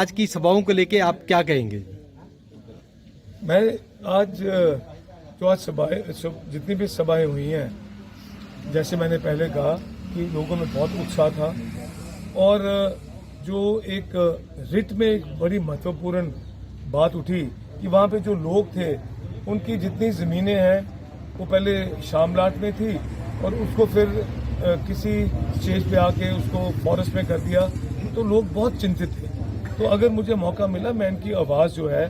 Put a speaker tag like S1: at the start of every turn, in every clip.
S1: आज की सभाओं को लेके आप क्या कहेंगे?
S2: मैं आज जो आज सभाएं जितनी भी सभाएं हुई हैं, जैसे मैंने पहले कहा कि लोगों में बहुत उत्साह था और जो एक रिट में एक बड़ी महत्वपूर्ण बात उठी कि वहाँ पे जो लोग थे उनकी जितनी ज़मीनें हैं वो पहले शामलाट में थी और उसको फिर किसी स्टेज पे आके उसको फॉरेस्ट में कर दिया, तो लोग बहुत चिंतित थे। तो अगर मुझे मौका मिला मैं इनकी आवाज़ जो है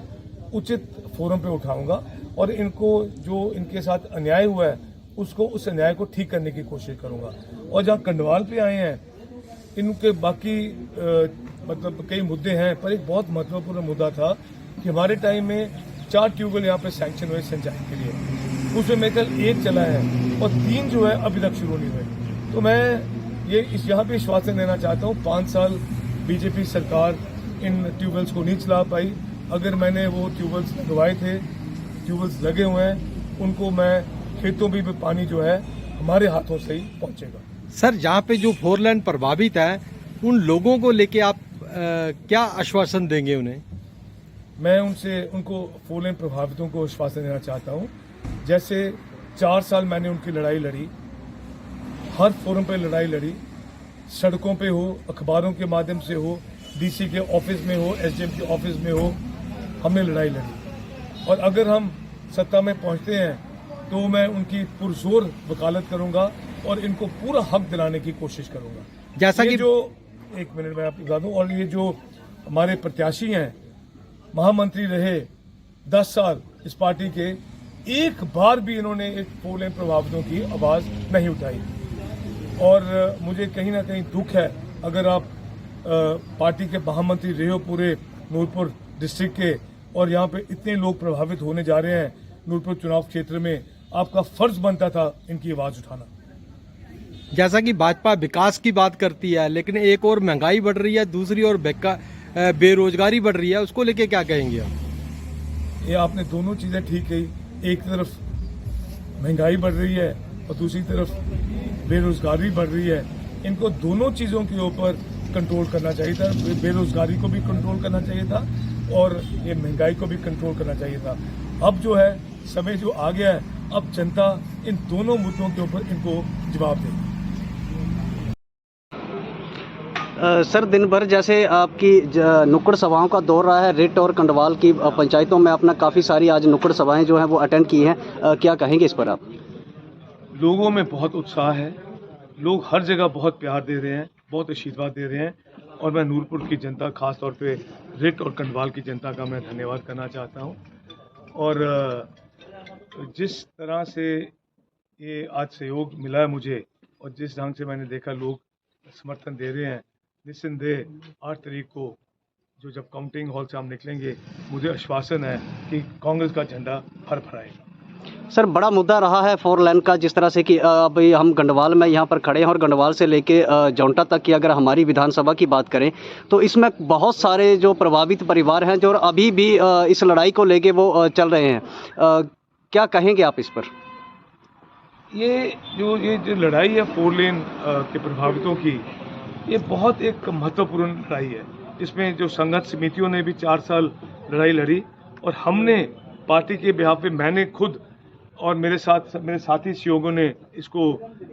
S2: उचित फोरम पे उठाऊंगा और इनको जो इनके साथ अन्याय हुआ है उसको उस अन्याय को ठीक करने की कोशिश करूंगा। और जहाँ कंडवाल पे आए हैं इनके बाकी मतलब कई मुद्दे हैं, पर एक बहुत महत्वपूर्ण मुद्दा था कि हमारे टाइम में 4 ट्यूबवेल यहाँ पे सैंक्शन हुए सिंचाई के लिए, उसमें मेरे ख्याल 1 चला है और 3 जो है अभी तक शुरू नहीं हुए। तो मैं ये यहाँ पे आश्वासन देना चाहता हूँ, 5 साल बीजेपी सरकार इन ट्यूबवेल्स को नहीं चला पाई। अगर मैंने वो ट्यूबवेल्स लगवाए थे, ट्यूबवेल्स लगे हुए हैं, उनको मैं खेतों में भी पानी जो है हमारे हाथों से ही पहुंचेगा।
S1: सर, जहाँ पे जो 4 लेन प्रभावित है उन लोगों को लेके आप क्या आश्वासन देंगे उन्हें?
S2: मैं उनको 4 लेन प्रभावितों को आश्वासन देना चाहता हूँ। जैसे 4 साल मैंने उनकी लड़ाई लड़ी, हर फोरम पे लड़ाई लड़ी, सड़कों पे हो, अखबारों के माध्यम से हो, डीसी के ऑफिस में हो, एसडीएम के ऑफिस में हो, हमने लड़ाई लड़ी। और अगर हम सत्ता में पहुंचते हैं तो मैं उनकी पुरजोर वकालत करूंगा और इनको पूरा हक दिलाने की कोशिश करूंगा।
S1: जैसा कि
S2: जो 1 मिनट में आपको बता दूं, और ये जो हमारे प्रत्याशी हैं, महामंत्री रहे 10 साल इस पार्टी के, एक बार भी इन्होंने एक 4 लेन प्रभावितों की आवाज नहीं उठाई। और मुझे कहीं ना कहीं दुख है, अगर आप पार्टी के महामंत्री रहे हो पूरे नूरपुर डिस्ट्रिक्ट के और यहाँ पे इतने लोग प्रभावित होने जा रहे हैं नूरपुर चुनाव क्षेत्र में, आपका फर्ज बनता था इनकी आवाज उठाना।
S1: जैसा कि भाजपा विकास की बात करती है, लेकिन एक और महंगाई बढ़ रही है, दूसरी ओर बेरोजगारी बढ़ रही है, उसको लेके क्या कहेंगे आप?
S2: ये आपने दोनों चीजें ठीक कही। एक तरफ महंगाई बढ़ रही है और दूसरी तरफ बेरोजगारी बढ़ रही है। इनको दोनों चीजों के ऊपर कंट्रोल करना चाहिए था। बेरोजगारी को भी कंट्रोल करना चाहिए था और ये महंगाई को भी कंट्रोल करना चाहिए था। अब जो है समय जो आ गया है, अब जनता इन दोनों मुद्दों के ऊपर इनको जवाब देगी।
S3: सर, दिन भर जैसे आपकी नुक्कड़ सभाओं का दौर रहा है, रिट और कंडवाल की पंचायतों में अपना काफ़ी सारी आज नुक्कड़ सभाएं जो हैं वो अटेंड की हैं, क्या कहेंगे इस पर आप?
S2: लोगों में बहुत उत्साह है, लोग हर जगह बहुत प्यार दे रहे हैं, बहुत आशीर्वाद दे रहे हैं और मैं नूरपुर की जनता, खास तौर पे रिट और कंडवाल की जनता का मैं धन्यवाद करना चाहता हूं। और जिस तरह से ये आज सहयोग मिला है मुझे और जिस ढंग से मैंने देखा लोग समर्थन दे रहे हैं, निस्संदेह 8 तारीख को जो जब काउंटिंग हॉल से हम निकलेंगे, मुझे आश्वासन है कि कांग्रेस का झंडा फहराएगा।
S3: सर, बड़ा मुद्दा रहा है 4 लेन का, जिस तरह से कि अभी हम गंडवाल में यहाँ पर खड़े हैं और गंडवाल से लेके जौंटा तक की अगर हमारी विधानसभा की बात करें तो इसमें बहुत सारे जो प्रभावित परिवार हैं जो अभी भी इस लड़ाई को लेके वो चल रहे हैं, क्या कहेंगे आप इस पर?
S2: ये जो लड़ाई है 4 लेन के प्रभावितों की, ये बहुत एक महत्वपूर्ण लड़ाई है। इसमें जो संघर्ष समितियों ने भी 4 साल लड़ाई लड़ी और हमने पार्टी के बिहाफ पे, मैंने खुद और मेरे साथी सहयोगियों ने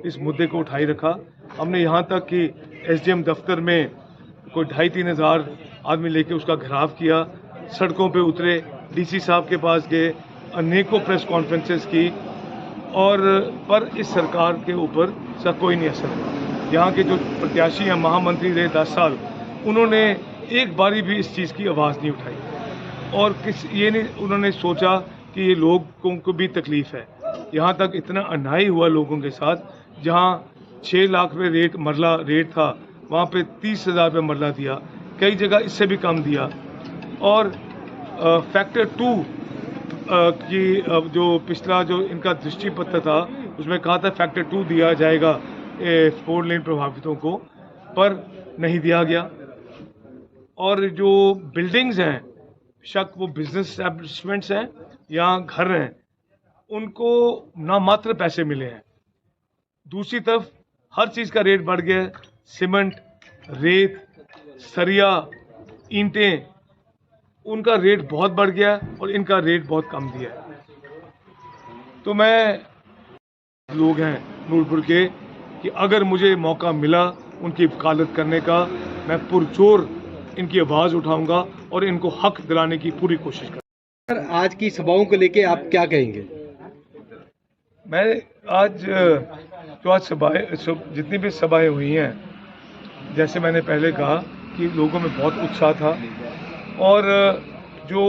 S2: इस मुद्दे को उठाई रखा। हमने यहाँ तक कि एसडीएम दफ्तर में कोई 2,500-3 हज़ार आदमी लेके उसका घेराव किया, सड़कों पे उतरे, डीसी साहब के पास गए, अनेकों प्रेस कॉन्फ्रेंसेस की, और पर इस सरकार के ऊपर इसका कोई नहीं असर हुआ। यहाँ के जो प्रत्याशी हैं, महामंत्री रहे 10 साल, उन्होंने एक बारी भी इस चीज़ की आवाज़ नहीं उठाई और ये नहीं उन्होंने सोचा कि ये लोगों को भी तकलीफ है। यहाँ तक इतना अन्याय हुआ लोगों के साथ, जहाँ 6 लाख रुपये मरला रेट था, वहाँ पे 30,000 रुपये मरला दिया, कई जगह इससे भी कम दिया। और फैक्टर 2 की जो पिछला जो इनका दृष्टि पत्र था उसमें कहा था फैक्टर 2 दिया जाएगा 4 लेन प्रभावितों को, पर नहीं दिया गया। और जो बिल्डिंग्स हैं, शक वो बिजनेस एस्टैब्लिशमेंट्स हैं या घर हैं, उनको नामात्र पैसे मिले हैं। दूसरी तरफ हर चीज़ का रेट बढ़ गया है, सीमेंट, रेत, सरिया, ईंटें, उनका रेट बहुत बढ़ गया और इनका रेट बहुत कम दिया है। तो मैं लोग हैं नूरपुर के कि अगर मुझे मौका मिला उनकी वकालत करने का, मैं पुरजोर इनकी आवाज़ उठाऊंगा और इनको हक दिलाने की पूरी कोशिश करूंगा।
S1: सर, आज की सभाओं को लेके आप क्या कहेंगे?
S2: मैं आज जितनी भी सभाएं हुई हैं, जैसे मैंने पहले कहा कि लोगों में बहुत उत्साह था और जो